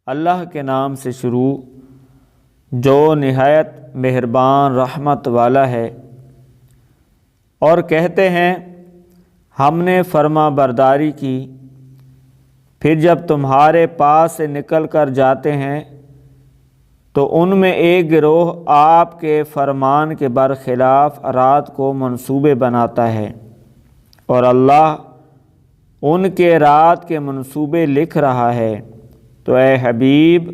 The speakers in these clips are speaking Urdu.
اللہ کے نام سے شروع جو نہایت مہربان رحمت والا ہے۔ اور کہتے ہیں ہم نے فرما برداری کی، پھر جب تمہارے پاس سے نکل کر جاتے ہیں تو ان میں ایک گروہ آپ کے فرمان کے برخلاف رات کو منصوبے بناتا ہے، اور اللہ ان کے رات کے منصوبے لکھ رہا ہے۔ تو اے حبیب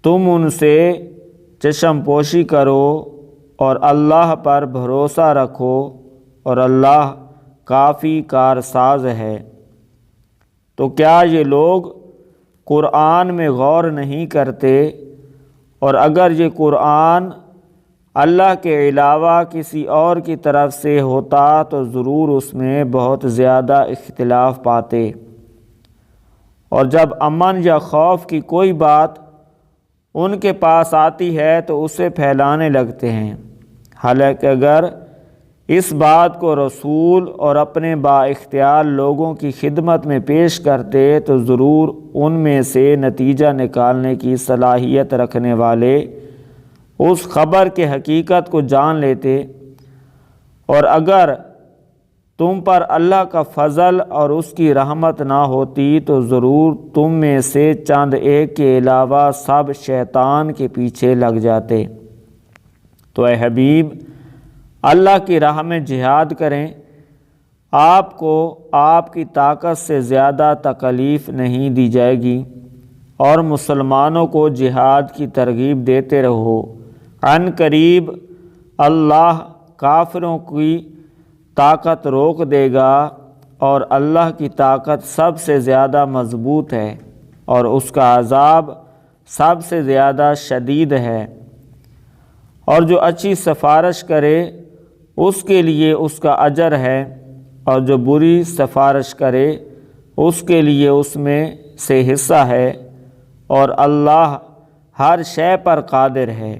تم ان سے چشم پوشی کرو اور اللہ پر بھروسہ رکھو، اور اللہ کافی کارساز ہے۔ تو کیا یہ لوگ قرآن میں غور نہیں کرتے؟ اور اگر یہ قرآن اللہ کے علاوہ کسی اور کی طرف سے ہوتا تو ضرور اس میں بہت زیادہ اختلاف پاتے، اور جب امن یا خوف کی کوئی بات ان کے پاس آتی ہے تو اسے پھیلانے لگتے ہیں، حالانکہ اگر اس بات کو رسول اور اپنے با اختیار لوگوں کی خدمت میں پیش کرتے تو ضرور ان میں سے نتیجہ نکالنے کی صلاحیت رکھنے والے اس خبر کے حقیقت کو جان لیتے۔ اور اگر تم پر اللہ کا فضل اور اس کی رحمت نہ ہوتی تو ضرور تم میں سے چند ایک کے علاوہ سب شیطان کے پیچھے لگ جاتے۔ تو اے حبیب اللہ کی راہ میں جہاد کریں، آپ کو آپ کی طاقت سے زیادہ تکلیف نہیں دی جائے گی، اور مسلمانوں کو جہاد کی ترغیب دیتے رہو۔ عن قریب اللہ کافروں کی طاقت روک دے گا، اور اللہ کی طاقت سب سے زیادہ مضبوط ہے، اور اس کا عذاب سب سے زیادہ شدید ہے۔ اور جو اچھی سفارش کرے اس کے لیے اس کا اجر ہے، اور جو بری سفارش کرے اس کے لیے اس میں سے حصہ ہے، اور اللہ ہر شے پر قادر ہے۔